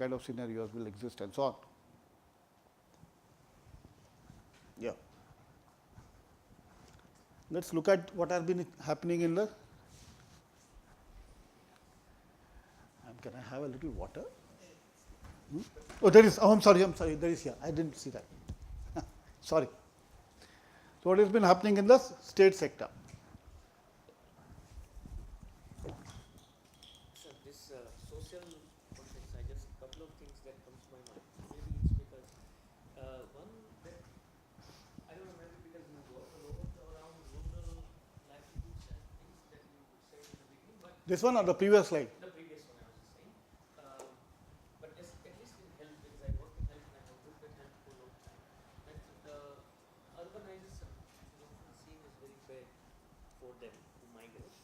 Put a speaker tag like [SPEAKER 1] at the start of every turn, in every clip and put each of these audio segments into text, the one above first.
[SPEAKER 1] kind of scenarios will exist and so on. Yeah. Let's look at what has been happening in the. Can I have a little water? Oh, there is. Oh, I'm sorry. There is here. I didn't see that. Sorry. So, what has been happening in the state sector?
[SPEAKER 2] Sir, this social context, I just couple of things that comes to my mind. Maybe it's because one that I don't know, maybe because you work around rural livelihoods and things that you said in the beginning, but
[SPEAKER 1] this one or the previous slide?
[SPEAKER 2] The previous one I was just saying. But at least in health, because I work in health and I have looked at health for a long time, that the urbanization is often seen as very bad for them to migrate.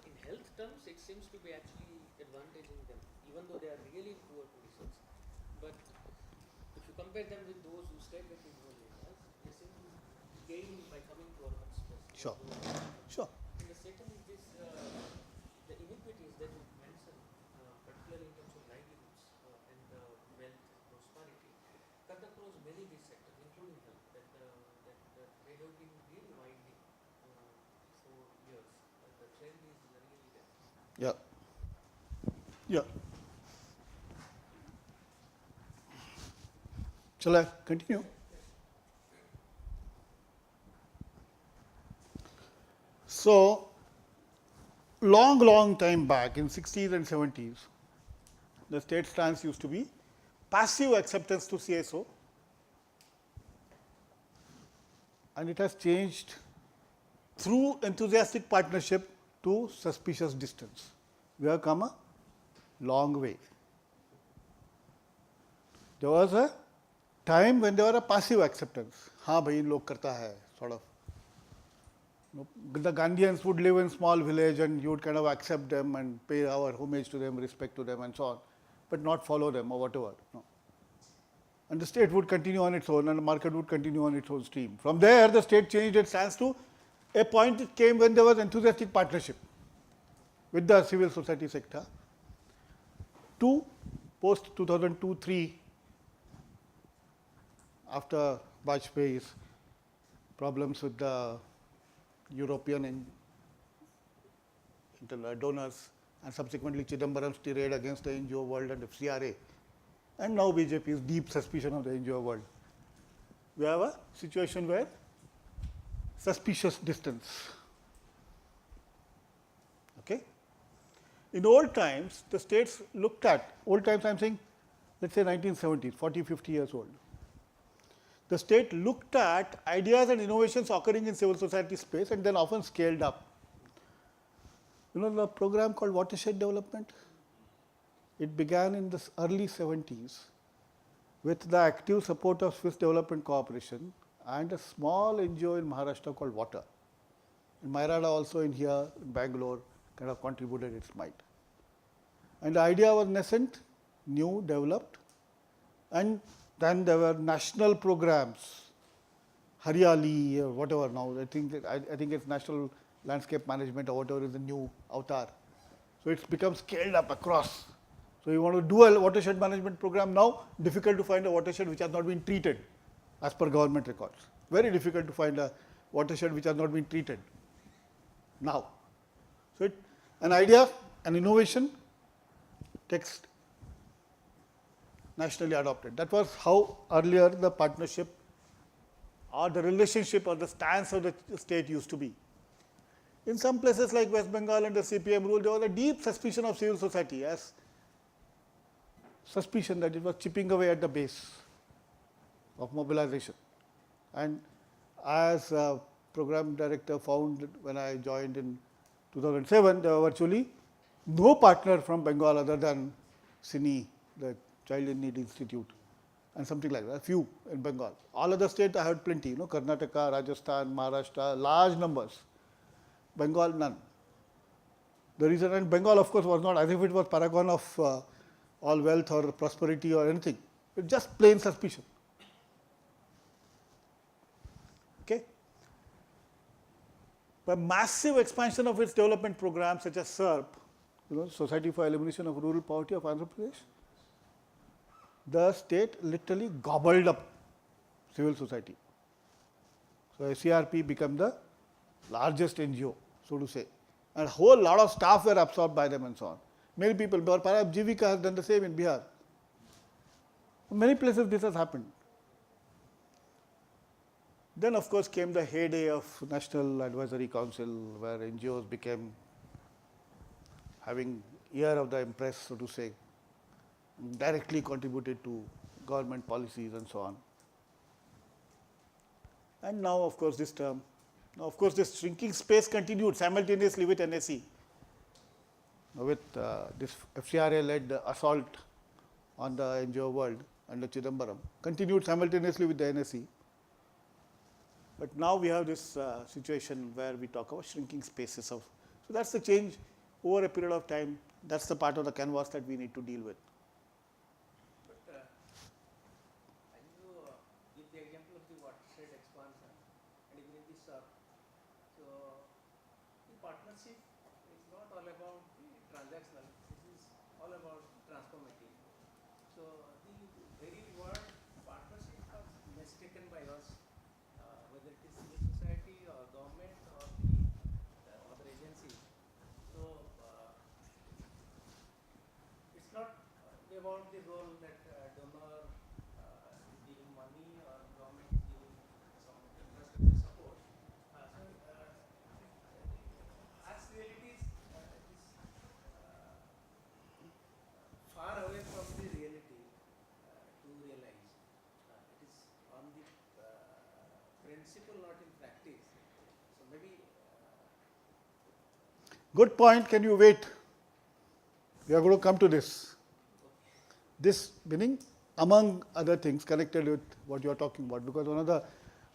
[SPEAKER 2] In health terms, it seems to be actually advantaging them, even though they are really in poor conditions. But if you compare them with those who stay back in rural areas, they seem to gain by coming to urban space.
[SPEAKER 1] Sure. Sure.
[SPEAKER 2] And the second is this, the inequities that you mentioned, particularly in terms of livelihoods and wealth and prosperity, cut across many these sectors, including health, that they have been really widening for years. The trend is really there.
[SPEAKER 1] Yeah. Yeah. Shall I continue? So, long time back in 60s and 70s, the state stance used to be passive acceptance to CSO, and it has changed through enthusiastic partnership to suspicious distance. We have come a long way. There was a time when there was a passive acceptance. हाँ भाई लोग करता है, sort of. The Gandhians would live in small village and you would kind of accept them and pay our homage to them, respect to them and so on, but not follow them or whatever. No. And the state would continue on its own and the market would continue on its own stream. From there, the state changed its stance to a point it came when there was enthusiastic partnership with the civil society sector. To post 2002-3, after Vajpayee's problems with the European donors and subsequently Chidambaram's tirade against the NGO world and the CRA, and now BJP's deep suspicion of the NGO world. We have a situation where suspicious distance. Okay? In old times, the states looked at, old times I am saying, let us say 1970s, 40, 50 years old. The state looked at ideas and innovations occurring in civil society space and then often scaled up. You know the program called watershed development? It began in the early 70s with the active support of Swiss Development Corporation and a small NGO in Maharashtra called Water. And Mairada also in here, in Bangalore, kind of contributed its might. And the idea was nascent, new, developed, and then there were national programs, Haryali or whatever now. I think it's National Landscape Management or whatever is the new avatar. So it's become scaled up across. So you want to do a watershed management program now, difficult to find a watershed which has not been treated as per government records. Very difficult to find a watershed which has not been treated now. So an idea, an innovation, text nationally adopted. That was how earlier the partnership or the relationship or the stance of the state used to be. In some places like West Bengal and the CPM rule, there was a deep suspicion of civil society as suspicion that it was chipping away at the base of mobilization. And as a program director found when I joined in 2007, there were virtually no partner from Bengal other than CINI, the Child in Need Institute, and something like that, a few in Bengal. All other states I had plenty, Karnataka, Rajasthan, Maharashtra, large numbers. Bengal, none. The reason, and Bengal of course was not as if it was paragon of all wealth or prosperity or anything. It's just plain suspicion. Okay. By massive expansion of its development programs such as SERP, Society for Elimination of Rural Poverty of Andhra Pradesh, the state literally gobbled up civil society. So SCRP became the largest NGO, so to say, and a whole lot of staff were absorbed by them and so on. Many people, or perhaps Jivika has done the same in Bihar. Many places this has happened. Then of course came the heyday of National Advisory Council, where NGOs became having ear of the empress, so to say, directly contributed to government policies and so on. And now of course this term, now of course this shrinking space continued simultaneously with NSE, with this FCRA-led assault on the NGO world under Chidambaram, continued simultaneously with the NSE. But now we have this situation where we talk about shrinking spaces of, so that's the change over a period of time. That's the part of the canvas that we need to deal with.
[SPEAKER 2] But as you give the example of the watershed expansion and even in this, so the partnership is not all about the transactional, this is all about transformative. So the very word partnership was mistaken by us, whether it is civil society or government or the other agencies. So it's not about the role that donor is giving money or government is giving some infrastructure support. As realities is far away from the reality to realize. It is on the principle, not in practice. So maybe
[SPEAKER 1] Good point. Can you wait? We are going to come to this. This meaning, among other things, connected with what you are talking about, because one of the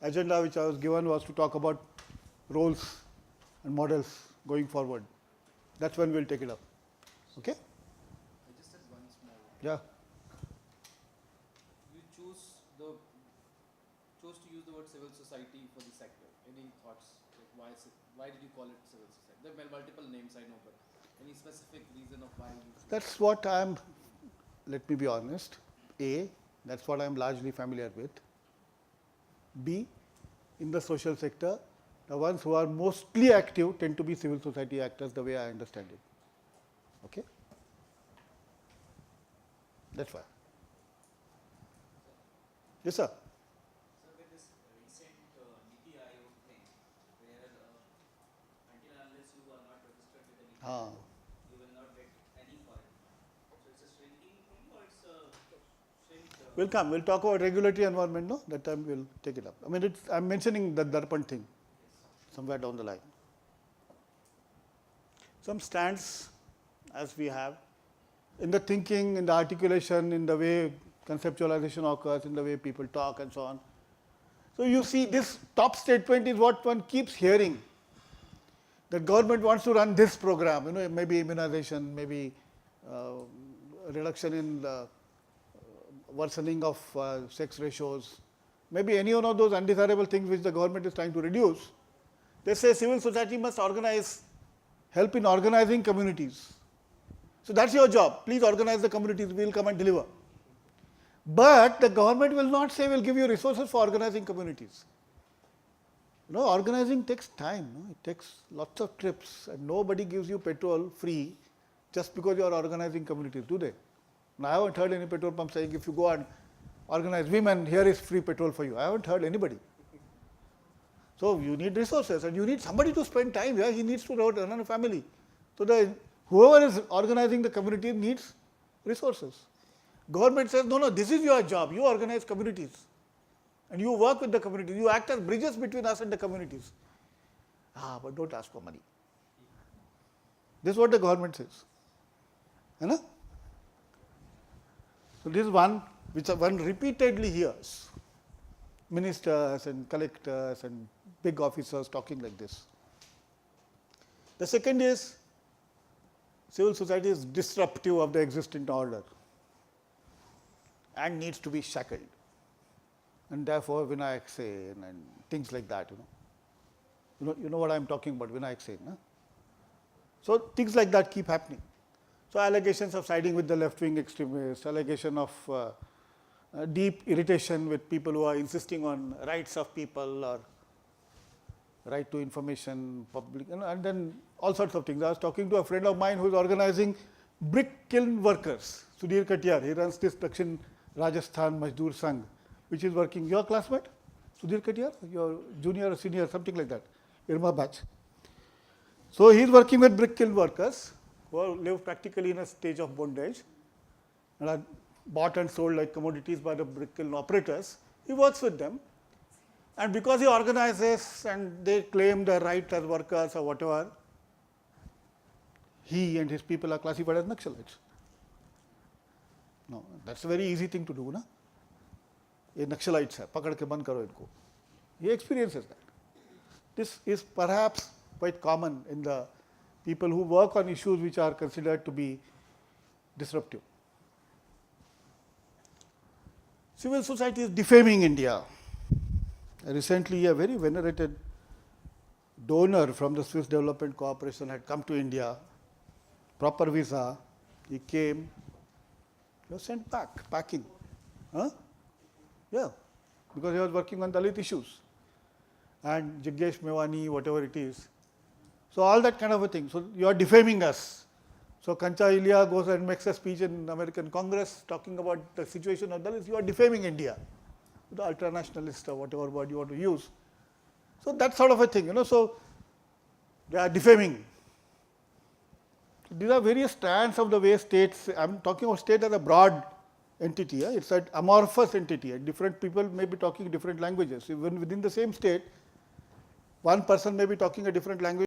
[SPEAKER 1] agenda which I was given was to talk about roles and models going forward. That's when we'll take it up. Okay?
[SPEAKER 3] I just had one small.
[SPEAKER 1] Yeah.
[SPEAKER 3] You chose to use the word civil society for the sector. Any thoughts? Like why did you call it civil society? There are multiple names I know, but any specific reason of why you?
[SPEAKER 1] That's what I'm, let me be honest. A, that's what I'm largely familiar with. B, in the social sector, the ones who are mostly active tend to be civil society actors, the way I understand it. Okay? That's why. Yes, sir.
[SPEAKER 4] So with this recent Niti Aayog thing, where until and unless you are not registered with the Niti
[SPEAKER 1] Ah.
[SPEAKER 4] Aayog, you will not get any foreign fund. So it's a shrinking thing or it's a shrink?
[SPEAKER 1] We'll come. We'll talk about regulatory environment. No, that time we'll take it up. I mean, I'm mentioning the Darpan thing somewhere down the line. Some stands, as we have, in the thinking, in the articulation, in the way conceptualization occurs, in the way people talk, and so on. So you see, this top statement is what one keeps hearing. The government wants to run this program. You know, maybe immunization, maybe reduction in the worsening of sex ratios, maybe any one of those undesirable things which the government is trying to reduce. They say civil society must organize, help in organizing communities. So that's your job. Please organize the communities. We will come and deliver. But the government will not say we'll give you resources for organizing communities. You know, organizing takes time. No? It takes lots of trips, and nobody gives you petrol free just because you are organizing communities, do they? Now, I haven't heard any petrol pump saying if you go and organize women, here is free petrol for you. I haven't heard anybody. So you need resources, and you need somebody to spend time here. He needs to run a family. So whoever is organizing the community needs resources. Government says, no, this is your job. You organize communities, and you work with the community. You act as bridges between us and the communities. But don't ask for money. This is what the government says. You know? So this is one which one repeatedly hears. Ministers and collectors and big officers talking like this. The second is civil society is disruptive of the existing order and needs to be shackled, and therefore Vinayak Sen and things like that. You know what I am talking about, Vinayak Sen. Huh? So things like that keep happening. So allegations of siding with the left-wing extremists, allegation of deep irritation with people who are insisting on rights of people or right to information, public, and then all sorts of things. I was talking to a friend of mine who is organizing brick kiln workers, Sudhir Katiyar. He runs this Dakshin Rajasthan Mazdoor Sangh, which is working. Your classmate, Sudhir Katiyar, your junior or senior, something like that, Irma batch. So he is working with brick kiln workers who live practically in a stage of bondage and are bought and sold like commodities by the brick kiln operators. He works with them. And because he organizes and they claim their right as workers or whatever, he and his people are classified as Naxalites. No, that's a very easy thing to do, na? ये Naxalites है, पकड़ के बंद करो इनको. He experiences that. This is perhaps quite common in the people who work on issues which are considered to be disruptive. Civil society is defaming India. Recently, a very venerated donor from the Swiss Development Corporation had come to India, proper visa. He came, he was sent back, packing. Huh? Yeah, because he was working on Dalit issues. And Jiggesh Mewani, whatever it is. So, all that kind of a thing. So, you are defaming us. So, Kancha Ilya goes and makes a speech in American Congress talking about the situation of Dalits. You are defaming India. The ultranationalist or whatever word you want to use. So, that sort of a thing, so they are defaming. These are various strands of the way states, I am talking of state as a broad entity, it's an amorphous entity, different people may be talking different languages. Even within the same state, one person may be talking a different language